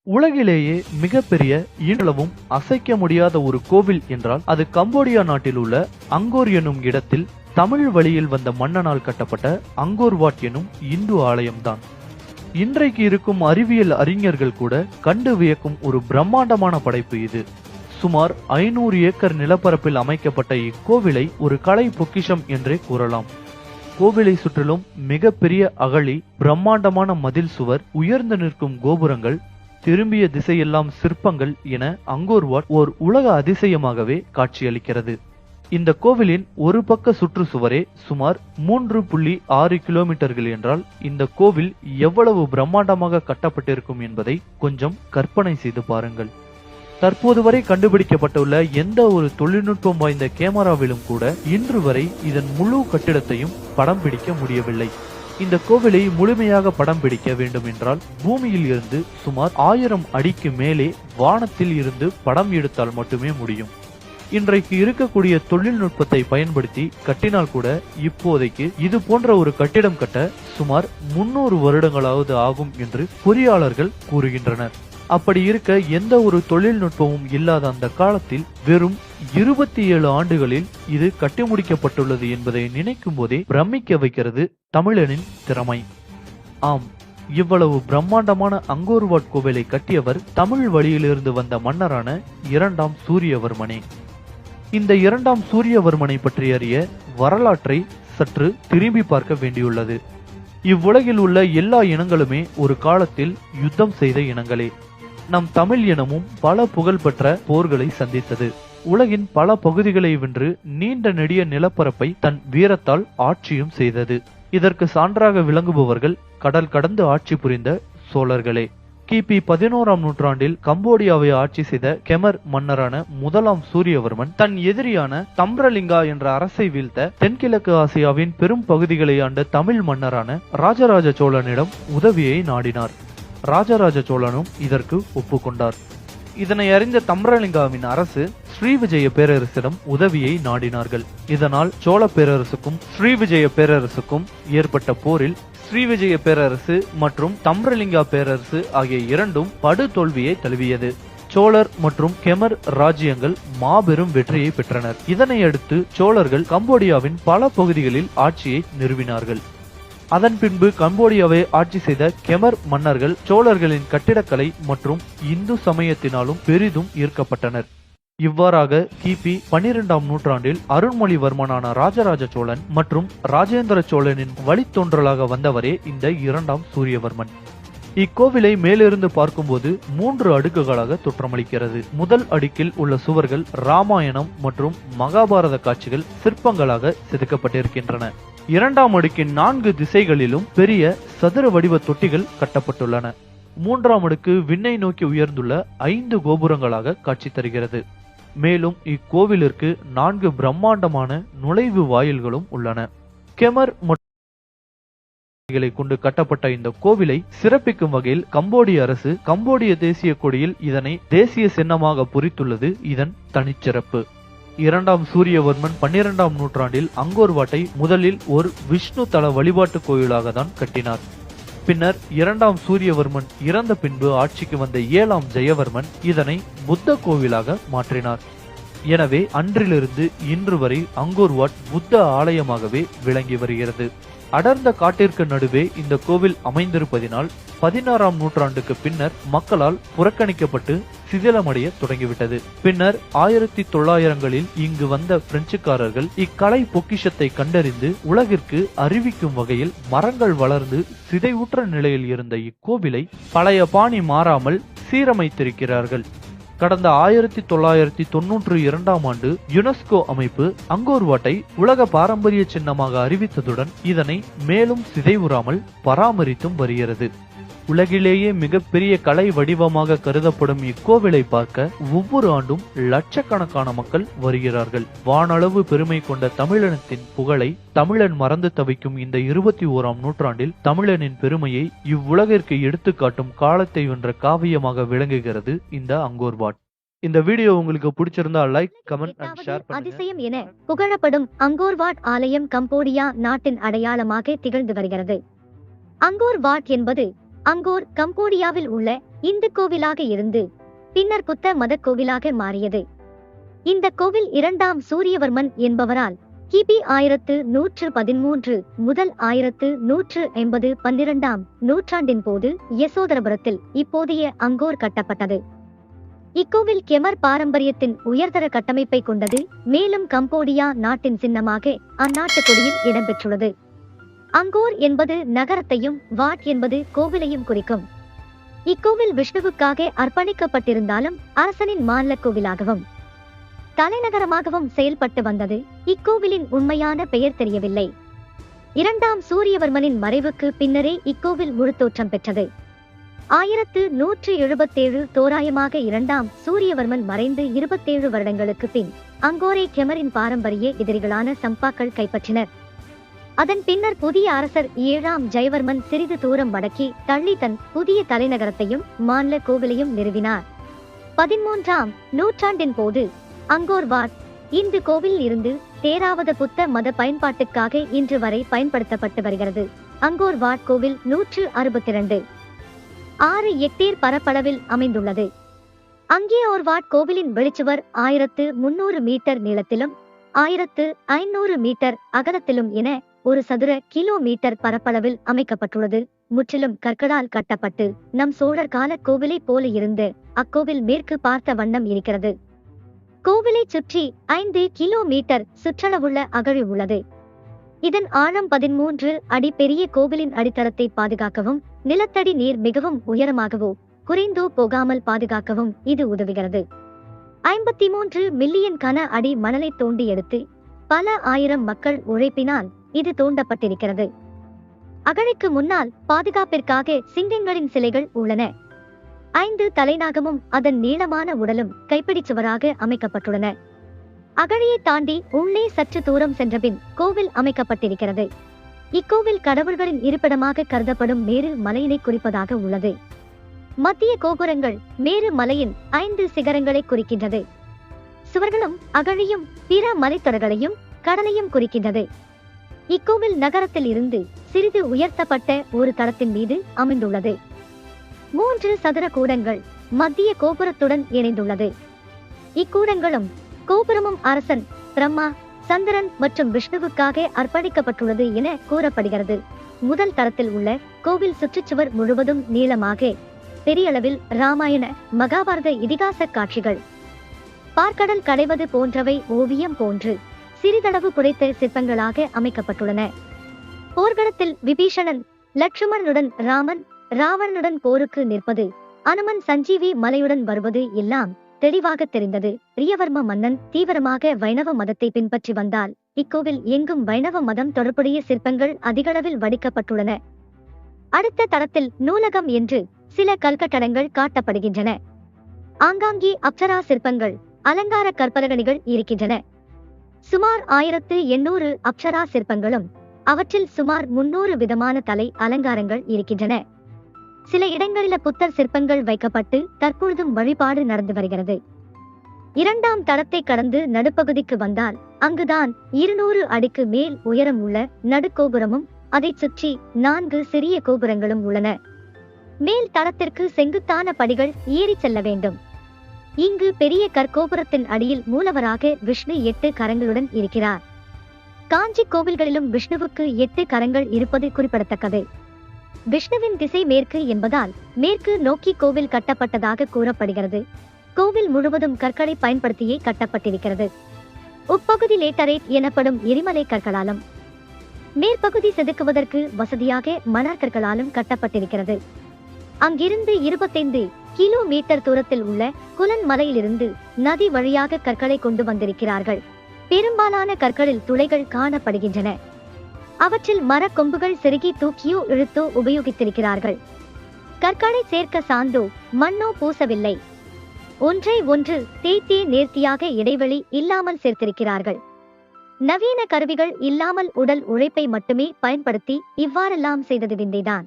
உலகிலேயே மிகப்பெரிய இன்றளவும் அசைக்க முடியாத ஒரு கோவில் என்றால் அது கம்போடியா நாட்டில் உள்ள அங்கோர் எனும் இடத்தில் தமிழ் வழியில் வந்த மன்னனால் கட்டப்பட்ட அங்கோர் வாட் எனும் இந்து ஆலயம்தான். இன்றைக்கு இருக்கும் அறிவியல் அறிஞர்கள் கூட கண்டு வியக்கும் ஒரு பிரம்மாண்டமான படைப்பு இது. சுமார் 500 ஏக்கர் நிலப்பரப்பில் அமைக்கப்பட்ட இக்கோவிலை ஒரு கலை பொக்கிஷம் என்றே கூறலாம். கோவிலை சுற்றிலும் மிகப்பெரிய அகழி, பிரம்மாண்டமான மதில் சுவர், உயர்ந்து நிற்கும் கோபுரங்கள், திரும்பிய திசையெல்லாம் சிற்பங்கள் என அங்கோர் வாட் ஓர் உலக அதிசயமாகவே காட்சியளிக்கிறது. இந்த கோவிலின் ஒரு பக்க சுற்றுச்சுவரே சுமார் 3.6 கிலோமீட்டர்கள் என்றால் இந்த கோவில் எவ்வளவு பிரம்மாண்டமாக கட்டப்பட்டிருக்கும் என்பதை கொஞ்சம் கற்பனை செய்து பாருங்கள். தற்போது வரை கண்டுபிடிக்கப்பட்டுள்ள எந்த ஒரு தொழில்நுட்பம் வாய்ந்த கேமராவிலும் கூட இன்று வரை இதன் முழு கட்டிடத்தையும் படம் பிடிக்க முடியவில்லை. இந்த கோவிலை முழுமையாக படம் பிடிக்க வேண்டும் என்றால் பூமியில் இருந்து சுமார் 1000 அடிக்கு மேலே வானத்தில் இருந்து படம் எடுத்தால் மட்டுமே முடியும். இன்றைக்கு இருக்கக்கூடிய தொழில்நுட்பத்தை பயன்படுத்தி கட்டினால் கூட இப்போதைக்கு இது போன்ற ஒரு கட்டிடம் கட்ட சுமார் 300 வருடங்களாவது ஆகும் என்று பொறியாளர்கள் கூறுகின்றனர். அப்படி இருக்க எந்த ஒரு தொழில்நுட்பமும் இல்லாத அந்த காலத்தில் வெறும் 27 ஆண்டுகளில் இது கட்டி முடிக்கப்பட்டுள்ளது என்பதை நினைக்கும் போதே பிரமிக்க வைக்கிறது தமிழனின் திறமை. ஆம், இவ்வளவு பிரம்மாண்டமான அங்கோர் வாட் கோவிலை கட்டியவர் தமிழ் வழியிலிருந்து வந்த மன்னரான 2ஆம் சூரியவர்மனே. இந்த 2ஆம் சூரியவர்மனை பற்றி அறிய வரலாற்றை சற்று திரும்பி பார்க்க வேண்டியுள்ளது. இவ்வுலகில் உள்ள எல்லா இனங்களுமே ஒரு காலத்தில் யுத்தம் செய்த இனங்களே. நம் தமிழ் இனமும் பல புகழ்பெற்ற போர்களை சந்தித்தது. உலகின் பல பகுதிகளை வென்று நீண்ட நெடிய நிலப்பரப்பை தன் வீரத்தால் ஆட்சியும் செய்தது. இதற்கு சான்றாக விளங்குபவர்கள் கடல் கடந்து ஆட்சி புரிந்த சோழர்களே. கிபி 11ஆம் நூற்றாண்டில் கம்போடியாவை ஆட்சி செய்த கெமர் மன்னரான 1ஆம் சூரியவர்மன் தன் எதிரியான தம்ரலிங்கா என்ற அரசை வீழ்த்த தென்கிழக்கு ஆசியாவின் பெரும் பகுதிகளை ஆண்ட தமிழ் மன்னரான ராஜராஜ சோழனிடம் உதவியை நாடினார். ராஜராஜ சோழனும் இதற்கு ஒப்புக்கொண்டார். இதனை அறிந்த தம்ரலிங்காவின் அரசு ஸ்ரீவிஜய பேரரசிடம் உதவியை நாடினார்கள். இதனால் சோழ பேரரசுக்கும் ஸ்ரீவிஜய பேரரசுக்கும் ஏற்பட்ட போரில் ஸ்ரீவிஜய பேரரசு மற்றும் தம்ரலிங்கா பேரரசு ஆகிய இரண்டும் படு தோல்வியை தழுவியது. சோழர் மற்றும் கெமர் ராஜ்யங்கள் மாபெரும் வெற்றியை பெற்றனர். இதனை அடுத்து சோழர்கள் கம்போடியாவின் பல பகுதிகளில் ஆட்சியை நிறுவினார்கள். அதன் பின்பு கம்போடியாவை ஆட்சி செய்த கெமர் மன்னர்கள் சோழர்களின் கட்டிடக்கலை மற்றும் இந்து சமயத்தினாலும் பெரிதும் ஈர்க்கப்பட்டனர். இவ்வாறாக கிபி 12ஆம் நூற்றாண்டில் அருண்மொழிவர்மனான ராஜராஜ சோழன் மற்றும் ராஜேந்திர சோழனின் வழித்தோன்றலாக வந்தவரே இந்த 2ஆம் சூரியவர்மன். இக்கோவிலை மேலிருந்து பார்க்கும்போது 3 அடுக்குகளாக தோற்றமளிக்கிறது. முதல் அடுக்கில் உள்ள சுவர்கள் ராமாயணம் மற்றும் மகாபாரத காட்சிகள் சிற்பங்களாக செதுக்கப்பட்டிருக்கின்றன. 2ஆம் அடுக்கின் 4 திசைகளிலும் பெரிய சதுர வடிவ தொட்டிகள் கட்டப்பட்டுள்ளன. 3ஆம் அடுக்கு விண்ணை நோக்கி உயர்ந்துள்ள 5 கோபுரங்களாக காட்சி தருகிறது. மேலும் இக்கோவிலிற்கு 4 பிரம்மாண்டமான நுழைவு வாயில்களும் உள்ளன. கெமர் கொண்டு கட்டப்பட்ட இந்த கோவிலை சிறப்பிக்கும் வகையில் கம்போடிய அரசு கம்போடிய தேசிய கொடியில் இதனை தேசிய சின்னமாக பொறித்துள்ளது இதன் தனிச்சிறப்பு. 2ஆம் சூரியவர்மன் 12ஆம் நூற்றாண்டில் அங்கோர் வாட்டை முதலில் ஒரு விஷ்ணு தல வழிபாட்டு கோயிலாக தான் கட்டினார். பின்னர் 2ஆம் சூரியவர்மன் இறந்த பின்பு ஆட்சிக்கு வந்த 7ஆம் ஜெயவர்மன் இதனை புத்த கோவிலாக மாற்றினார். எனவே அன்றிலிருந்து இன்று வரை அங்கோர் வாட் புத்த ஆலயமாகவே விளங்கி வருகிறது. அடர்ந்த காட்டிற்கு நடுவே இந்த கோவில் அமைந்திருப்பதினால் 16ஆம் நூற்றாண்டுக்கு பின்னர் மக்களால் புறக்கணிக்கப்பட்டு சிதிலமடைய தொடங்கிவிட்டது. பின்னர் 1900களில் இங்கு வந்த பிரெஞ்சுக்காரர்கள் இக்கலை பொக்கிஷத்தை கண்டறிந்து உலகிற்கு அறிவிக்கும் வகையில் மரங்கள் வளர்ந்து சிதைவுற்ற நிலையில் இருந்த இக்கோவிலை பழைய பாணி மாறாமல் சீரமைத்திருக்கிறார்கள். கடந்த 1992ஆம் ஆண்டு யுனெஸ்கோ அமைப்பு அங்கோர் வாட்டை உலக பாரம்பரிய சின்னமாக அறிவித்ததுடன் இதனை மேலும் சிதைவுறாமல் பராமரித்தும் வருகிறது. உலகிலேயே மிகப்பெரிய கலை வடிவமாக கருதப்படும் இக்கோவிலை பார்க்க ஒவ்வொரு ஆண்டும் லட்சக்கணக்கான மக்கள் வருகிறார்கள். வானளவு பெருமை கொண்ட தமிழினத்தின் புகழை தமிழன் மறந்து தவிக்கும் இந்த 21ஆம் நூற்றாண்டில் தமிழனின் பெருமையை இவ்வுலகிற்கு எடுத்துக்காட்டும் காலத்தை வென்ற காவியமாக விளங்குகிறது இந்த அங்கோர் வாட். இந்த வீடியோ உங்களுக்கு பிடிச்சிருந்தா லைக், கமெண்ட் அண்ட் ஷேர் பண்ணுங்க. அதிசயம் என புகழப்படும் அங்கோர் வாட் ஆலயம் கம்போடியா நாட்டின் அடையாளமாக திகழ்ந்து வருகிறது. அங்கோர் வாட் என்பது அங்கோர் கம்போடியாவில் உள்ள இந்து கோவிலாக இருந்து பின்னர் புத்த மத கோவிலாக மாறியது. இந்த கோவில் இரண்டாம் சூரியவர்மன் என்பவரால் கிபி 1113 முதல் 1180 12ஆம் நூற்றாண்டின் போது யசோதரபுரத்தில் இப்போதைய அங்கோர் கட்டப்பட்டது. இக்கோவில் கெமர் பாரம்பரியத்தின் உயர்தர கட்டமைப்பை கொண்டது. மேலும் கம்போடியா நாட்டின் சின்னமாக அந்நாட்டு கொடியில் இடம்பெற்றுள்ளது. அங்கோர் என்பது நகரத்தையும் வாட் என்பது கோவிலையும் குறிக்கும். இக்கோவில் விஷ்ணுவுக்காக அர்ப்பணிக்கப்பட்டிருந்தாலும் அரசனின் மாநில கோவிலாகவும் தலைநகரமாகவும் செயல்பட்டு வந்தது. இக்கோவிலின் உண்மையான பெயர் தெரியவில்லை. இரண்டாம் சூரியவர்மனின் மறைவுக்கு பின்னரே இக்கோவில் முழுத்தோற்றம் பெற்றது. 1177 தோராயமாக இரண்டாம் சூரியவர்மன் மறைந்து 27 வருடங்களுக்கு பின் அங்கோரை கெமரின் பாரம்பரிய எதிரிகளான சம்பாக்கள் கைப்பற்றினர். அதன் பின்னர் புதிய அரசர் 7ஆம் ஜெயவர்மன் சிறிது தூரம் வடக்கே தள்ளி தன் புதிய தலைநகரத்தையும் மாநில கோவிலையும் நிறுவினார். 13ஆம் நூற்றாண்டின் போது அங்கோர் வாட் இந்து கோவில் இருந்து தேராவத புத்த மத பயன்பாட்டுக்காக இன்று வரை பயன்படுத்தப்பட்டு வருகிறது. அங்கோர் வாட் கோவில் 162.6 ஹெக்டேர் பரப்பளவில் அமைந்துள்ளது. அங்கோர் வாட் கோவிலின் வெளிச்சுவர் 1300 மீட்டர் நீளத்திலும் 1500 மீட்டர் அகலத்திலும் என ஒரு சதுர கிலோமீட்டர் பரப்பளவில் அமைக்கப்பட்டுள்ளது. முற்றிலும் கற்களால் கட்டப்பட்டு நம் சோழர் கால கோவிலை போல இருந்து அக்கோவில் மேற்கு பார்த்த வண்ணம் இருக்கிறது. கோவிலை சுற்றி 5 கிலோமீட்டர் சுற்றளவுள்ள அகழி உள்ளது. இதன் ஆழம் 13 அடி. பெரிய கோவிலின் அடித்தளத்தை பாதுகாக்கவும் நிலத்தடி நீர் மிகவும் உயரமாகவோ குறைந்தோ போகாமல் பாதுகாக்கவும் இது உதவுகிறது. 53 மில்லியன் கன அடி மணலை தோண்டி எடுத்து பல ஆயிரம் மக்கள் உழைப்பினால் இது தோண்டப்பட்டிருக்கிறது. அகழிக்கு முன்னால் பாதுகாப்பிற்காக சிங்கங்களின் சிலைகள் உள்ளன. 5 தலைநாகமும் அதன் நீளமான உடலும் கைப்பிடிச்சுவராக அமைக்கப்பட்டுள்ளன. அகழியை தாண்டி உள்ளே சற்று தூரம் சென்றபின் கோவில் அமைக்கப்பட்டிருக்கிறது. இக்கோவில் கடவுள்களின் இருப்பிடமாக கருதப்படும் மேரு மலையினை குறிப்பதாக உள்ளது. மத்திய கோபுரங்கள் மேரு மலையின் 5 சிகரங்களை குறிக்கின்றது. சுவர்களும் அகழியும் பிற மலைத்தொடர்களையும் கடலையும் குறிக்கின்றது. இக்கோவில் நகரத்தில் இருந்து சிறிது உயர்த்தப்பட்ட ஒரு தளத்தின் மீது அமைந்துள்ளது. 3 சதுர கூடங்கள் மத்திய கோபுரத்துடன் இணைந்துள்ளது. இக்கூடங்களும் கோபுரமும் அரசன் பிரம்மா, சந்திரன் மற்றும் விஷ்ணுவுக்காக அர்ப்பணிக்கப்பட்டுள்ளது என கூறப்படுகிறது. முதல் தளத்தில் உள்ள கோவில் சுற்றுச்சுவர் முழுவதும் நீளமாக பெரியளவில் ராமாயண மகாபாரத இதிகாச காட்சிகள், பார்க்கடல் கடைவது போன்றவை ஓவியம் போன்று சிறிதளவு புடைத்த சிற்பங்களாக அமைக்கப்பட்டுள்ளன. போர்க்களத்தில் விபீஷணன் லட்சுமணனுடன் ராமன் ராவணனுடன் போருக்கு நிற்பது, அனுமன் சஞ்சீவி மலையுடன் வருவது எல்லாம் தெளிவாக தெரிந்தது. பிரியவர்ம மன்னன் தீவிரமாக வைணவ மதத்தை பின்பற்றி வந்தால் இக்கோவில் எங்கும் வைணவ மதம் தொடர்புடைய சிற்பங்கள் அதிகளவில் வடிக்கப்பட்டுள்ளன. அடுத்த தளத்தில் நூலகம் என்று சில கல்கட்டடங்கள் காட்டப்படுகின்றன. ஆங்காங்கே அப்சரா சிற்பங்கள், அலங்கார கற்பலகணிகள் இருக்கின்றன. சுமார் 1800 அப்சரா சிற்பங்களும் அவற்றில் சுமார் 300 விதமான தலை அலங்காரங்கள் இருக்கின்றன. சில இடங்களில் புத்தர் சிற்பங்கள் வைக்கப்பட்டு தற்பொழுதும் வழிபாடு நடந்து வருகிறது. 2ஆம் தளத்தை கடந்து நடுப்பகுதிக்கு வந்தால் அங்குதான் 200 அடிக்கு மேல் உயரம் உள்ள நடுக்கோபுரமும் அதை சுற்றி 4 சிறிய கோபுரங்களும் உள்ளன. மேல் தளத்திற்கு செங்குத்தான படிகள் ஏறி செல்ல வேண்டும். இங்கு பெரிய கற்கோபுரத்தின் அடியில் மூலவராக விஷ்ணு 8 கரங்களுடன் இருக்கிறார். காஞ்சி கோவில்களிலும் விஷ்ணுவுக்கு 8 கரங்கள் இருப்பது குறிப்பிடத்தக்கது. விஷ்ணுவின் திசை மேற்கு என்பதால் மேற்கு நோக்கி கோவில் கட்டப்பட்டதாக கூறப்படுகிறது. கோவில் முழுவதும் கற்களை பயன்படுத்தியே கட்டப்பட்டிருக்கிறது. உட்பகுதி லேட்டரைட் எனப்படும் எரிமலை கற்களாலும் மேற்பகுதி செதுக்குவதற்கு வசதியாக மணற்கற்களாலும் கட்டப்பட்டிருக்கிறது. அங்கிருந்து 25 கிலோமீட்டர் தூரத்தில் உள்ள குலன் மலையிலிருந்து நதி வழியாக கற்களை கொண்டு வந்திருக்கிறார்கள். பெரும்பாலான கற்களில் துளைகள் காணப்படுகின்றன. அவற்றில் மரக்கொம்புகள் செருகி தூக்கியோ இழுத்தோ உபயோகித்திருக்கிறார்கள். கற்களை சேர்க்க சாந்தோ மண்ணோ பூசவில்லை. ஒன்றை ஒன்று தேய்த்தே நேர்த்தியாக இடைவெளி இல்லாமல் சேர்த்திருக்கிறார்கள். நவீன கருவிகள் இல்லாமல் உடல் உழைப்பை மட்டுமே பயன்படுத்தி இவ்வாறெல்லாம் செய்தது விந்தைதான்.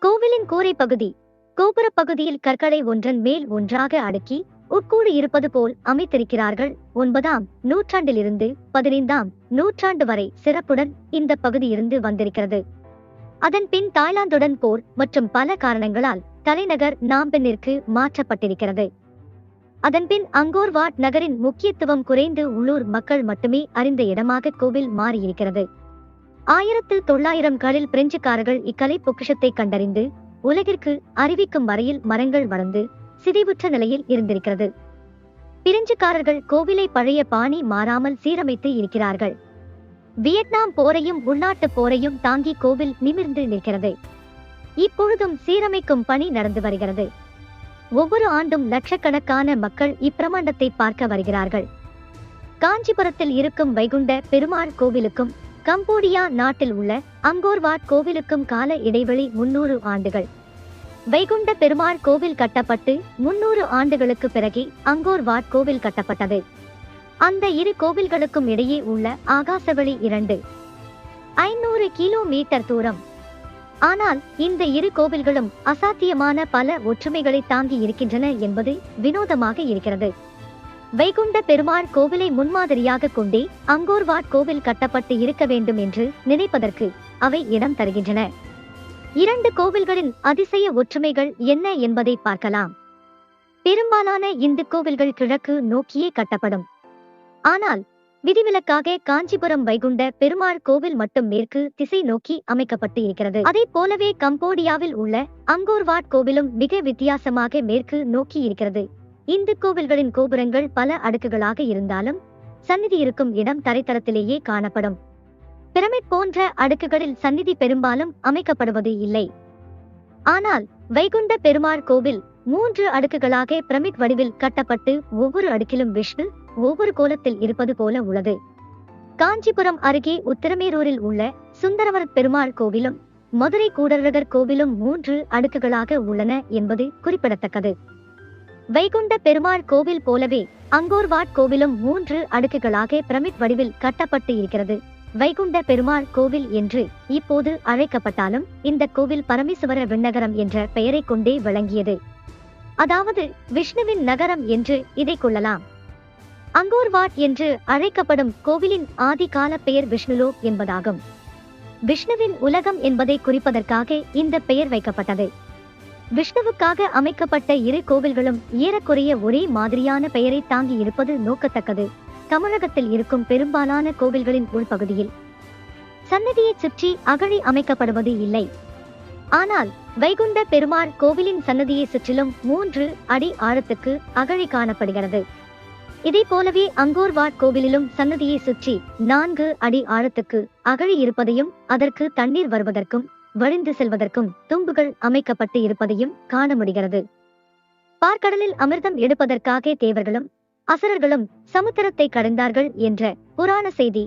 கோவிலின் கூரை பகுதி கோபுர பகுதியில் கற்களை ஒன்றன் மேல் ஒன்றாக அடுக்கி உட்கூடு இருப்பது போல் அமைத்திருக்கிறார்கள். 9ஆம் நூற்றாண்டிலிருந்து 15ஆம் நூற்றாண்டு வரை சிறப்புடன் இந்த பகுதி இருந்து வந்திருக்கிறது. அதன் பின் தாய்லாந்துடன் போர் மற்றும் பல காரணங்களால் தலைநகர் நாம்பென்னிற்கு மாற்றப்பட்டிருக்கிறது. அதன்பின் அங்கோர் வாட் நகரின் முக்கியத்துவம் குறைந்து உள்ளூர் மக்கள் மட்டுமே அறிந்த இடமாக கோவில் மாறியிருக்கிறது. 1900களில் பிரெஞ்சுக்காரர்கள் இக்கலை பொக்கிஷத்தை கண்டறிந்து உலகிற்கு அறிவிக்கும் வரையில் மரங்கள் வளர்ந்து சிதைவுற்ற நிலையில் இருந்திருக்கிறது. பிரெஞ்சுக்காரர்கள் கோவிலை பழைய பாணி மாறாமல் சீரமைத்து இருக்கிறார்கள். வியட்நாம் போரையும் உள்நாட்டு போரையும் தாங்கி கோவில் நிமிர்ந்து நிற்கிறது. இப்பொழுதும் சீரமைக்கும் பணி நடந்து வருகிறது. ஒவ்வொரு ஆண்டும் லட்சக்கணக்கான மக்கள் இப்பிரமாண்டத்தை பார்க்க வருகிறார்கள். காஞ்சிபுரத்தில் இருக்கும் வைகுண்ட பெருமாள் கோவிலுக்கும் கம்போடியா நாட்டில் உள்ள அங்கோர் வாட் கோவிலுக்கும் கால இடைவெளி 300 ஆண்டுகள். வைகுண்ட பெருமாள் கோவில் கட்டப்பட்டு 300 ஆண்டுகளுக்கு பிறகு அங்கோர் வாட் கோவில் கட்டப்பட்டது. அந்த இரு கோவில்களுக்கும் இடையே உள்ள ஆகாசவெளி 500 கிலோமீட்டர் தூரம். ஆனால் இந்த இரு கோவில்களும் அசாத்தியமான பல ஒற்றுமைகளை தாங்கி இருக்கின்றன என்பது வினோதமாக இருக்கிறது. வைகுண்ட பெருமாள் கோவிலை முன்மாதிரியாக கொண்டே அங்கோர் வாட் கோவில் கட்டப்பட்டு இருக்க வேண்டும் என்று நினைப்பதற்கு அவை இடம் தருகின்றன. இரண்டு கோவில்களின் அதிசய ஒற்றுமைகள் என்ன என்பதை பார்க்கலாம். பெரும்பாலான இந்து கோவில்கள் கிழக்கு நோக்கியே கட்டப்படும். ஆனால் விதிவிலக்காக காஞ்சிபுரம் வைகுண்ட பெருமாள் கோவில் மட்டும் மேற்கு திசை நோக்கி அமைக்கப்பட்டு இருக்கிறது. அதே போலவே கம்போடியாவில் உள்ள அங்கோர் வாட் கோவிலும் மிக வித்தியாசமாக மேற்கு நோக்கி இருக்கிறது. இந்து கோவில்களின் கோபுரங்கள் பல அடுக்குகளாக இருந்தாலும் சந்நிதி இருக்கும் இடம் தரைத்தளத்திலேயே காணப்படும். பிரமிட் போன்ற அடுக்குகளில் சந்நிதி பெரும்பாலும் அமைக்கப்படுவது இல்லை. ஆனால் வைகுண்ட பெருமாள் கோவில் 3 அடுக்குகளாக பிரமிட் வடிவில் கட்டப்பட்டு ஒவ்வொரு அடுக்கிலும் விஷ்ணு ஒவ்வொரு கோலத்தில் இருப்பது போல உள்ளது. காஞ்சிபுரம் அருகே உத்திரமேரூரில் உள்ள சுந்தரவரத் பெருமாள் கோவிலும் மதுரை கூடரகர் கோவிலும் 3 அடுக்குகளாக உள்ளன என்பது குறிப்பிடத்தக்கது. வைகுண்ட பெருமாள் கோவில் போலவே அங்கோர் வாட் கோவிலும் 3 அடுக்குகளாக பிரமிட் வடிவில் கட்டப்பட்டு இருக்கிறது. வைகுண்ட பெருமாள் கோவில் என்று இப்போது அழைக்கப்பட்டாலும் இந்த கோவில் பரமேசுவர விண்ணகரம் என்ற பெயரை கொண்டே விளங்கியது. அதாவது விஷ்ணுவின் நகரம் என்று இதை கொள்ளலாம். அங்கோர் வாட் என்று அழைக்கப்படும் கோவிலின் ஆதி கால பெயர் விஷ்ணுலோக் என்பதாகும். விஷ்ணுவின் உலகம் என்பதை குறிப்பதற்காக இந்த பெயர் வைக்கப்பட்டது. விஷ்ணுவுக்காக அமைக்கப்பட்ட இரு கோவில்களும் ஏறக்குறைய ஒரே மாதிரியான பெயரை தாங்கி இருப்பது நோக்கத்தக்கது. தமிழகத்தில் இருக்கும் பெரும்பாலான கோவில்களின் உள்பகுதியில் சன்னதியை சுற்றி அகழி அமைக்கப்படுவது இல்லை. ஆனால் வைகுண்ட பெருமாள் கோவிலின் சன்னதியை சுற்றிலும் 3 அடி ஆழத்துக்கு அகழி காணப்படுகிறது. இதே போலவே அங்கோர் வாட் கோவிலிலும் சன்னதியை சுற்றி 4 அடி ஆழத்துக்கு அகழி இருப்பதையும் அதற்கு தண்ணீர் வருவதற்கும் வழிந்து செல்வதற்கும் தும்புகள் அமைக்கப்பட்டு இருப்பதையும் காண முடிகிறது. பார்க்கடலில் அமிர்தம் எடுப்பதற்காக தேவர்களும் அசுரர்களும் சமுத்திரத்தை கடந்தார்கள் என்ற புராண செய்தி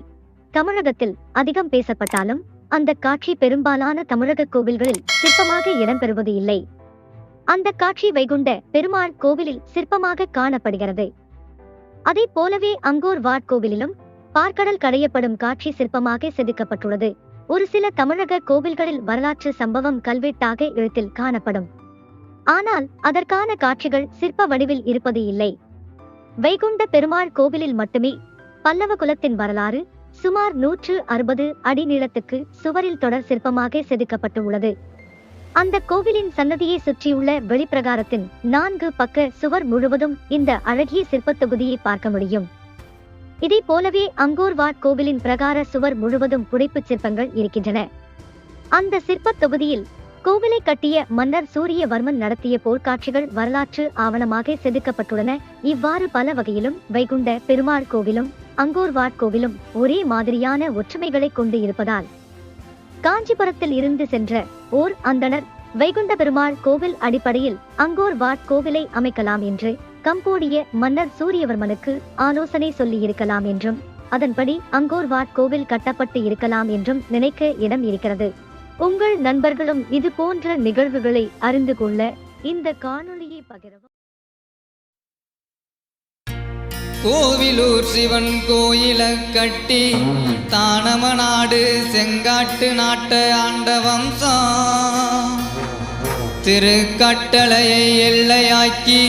தமிழகத்தில் அதிகம் பேசப்பட்டாலும் அந்த காட்சி பெரும்பாலான தமிழக கோவில்களில் சிற்பமாக இடம்பெறுவது இல்லை. அந்த காட்சி வைகுண்ட பெருமாள் கோவிலில் சிற்பமாக காணப்படுகிறது. அதே போலவே அங்கோர் வாட் கோவிலிலும் பார்க்கடல் கடையப்படும் காட்சி சிற்பமாக செதுக்கப்பட்டுள்ளது. ஒரு சில தமிழக கோவில்களில் வரலாற்று சம்பவம் கல்வெட்டாக எழுத்தில் காணப்படும். ஆனால் அதற்கான காட்சிகள் சிற்ப வடிவில் இருப்பது இல்லை. வைகுண்ட பெருமாள் கோவிலில் மட்டுமே பல்லவ குலத்தின் வரலாறு சுமார் 160 அடி நீளத்துக்கு சுவரில் தொடர் சிற்பமாக செதுக்கப்பட்டு உள்ளது. அந்த கோவிலின் சன்னதியை சுற்றியுள்ள வெளிப்பிரகாரத்தின் 4 பக்க சுவர் முழுவதும் இந்த அழகிய சிற்பத் தொகுதியை பார்க்க முடியும். இதே போலவே அங்கோர் வாட் கோவிலின் பிரகார சுவர் முழுவதும் புடைப்புச் சிற்பங்கள் இருக்கின்றன. அந்த சிற்பத் தொகுதியில் கோவிலை கட்டிய மன்னர் சூரியவர்மன் நடத்திய போர்க்காட்சிகள் வரலாற்று ஆவணமாக செதுக்கப்பட்டுள்ளன. இவ்வாறு பல வகையிலும் வைகுண்ட பெருமாள் கோவிலும் அங்கோர் வாட் கோவிலும் ஒரே மாதிரியான ஒற்றுமைகளை கொண்டு இருப்பதால் காஞ்சிபுரத்தில் இருந்து சென்ற ஓர் அந்தணர் வைகுண்ட பெருமாள் கோவில் அடிப்படையில் அங்கோர் வாட் கோவிலை அமைக்கலாம் என்று கம்போடிய மன்னர் சூரியவர்மனுக்கு ஆலோசனை சொல்லி இருக்கலாம் என்றும் அதன்படி அங்கோர் வாட் கோவில் கட்டப்பட்டு இருக்கலாம் என்றும் நினைக்க இடம் இருக்கிறது. உங்கள் நண்பர்களும் இது போன்ற நிகழ்வுகளை அறிந்து கொள்ள இந்த காணொளியை பகிரவும். கோவிலூர் சிவன் கோயில கட்டி தானமநாடு செங்காட்டு நாட்ட ஆண்ட வம்சம் திருக்கட்டளையை எல்லையாக்கி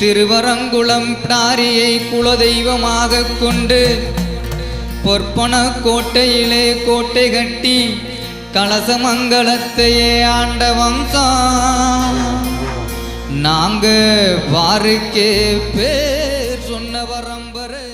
திருவரங்குளம் பிடாரியை குலதெய்வமாக கொண்டு பொற்பன கோட்டையிலே கோட்டை கட்டி கலசமங்கலத்தையே ஆண்ட வம்சம் நாங்க வாருக்கே பேர் சொன்ன வரம்பரே